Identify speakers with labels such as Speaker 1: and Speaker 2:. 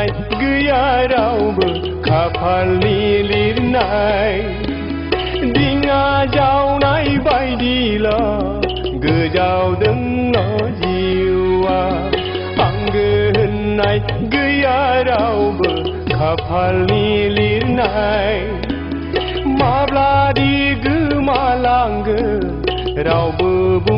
Speaker 1: होननाय गैया रावबो खाफालनि लिरनाय दिङा जावनाय बायदिल' गोजावदों न' जिउआ आंगो होननाय गैया रावबो खाफालनि लिरनाय माब्लादि गोमालांगोन रावबो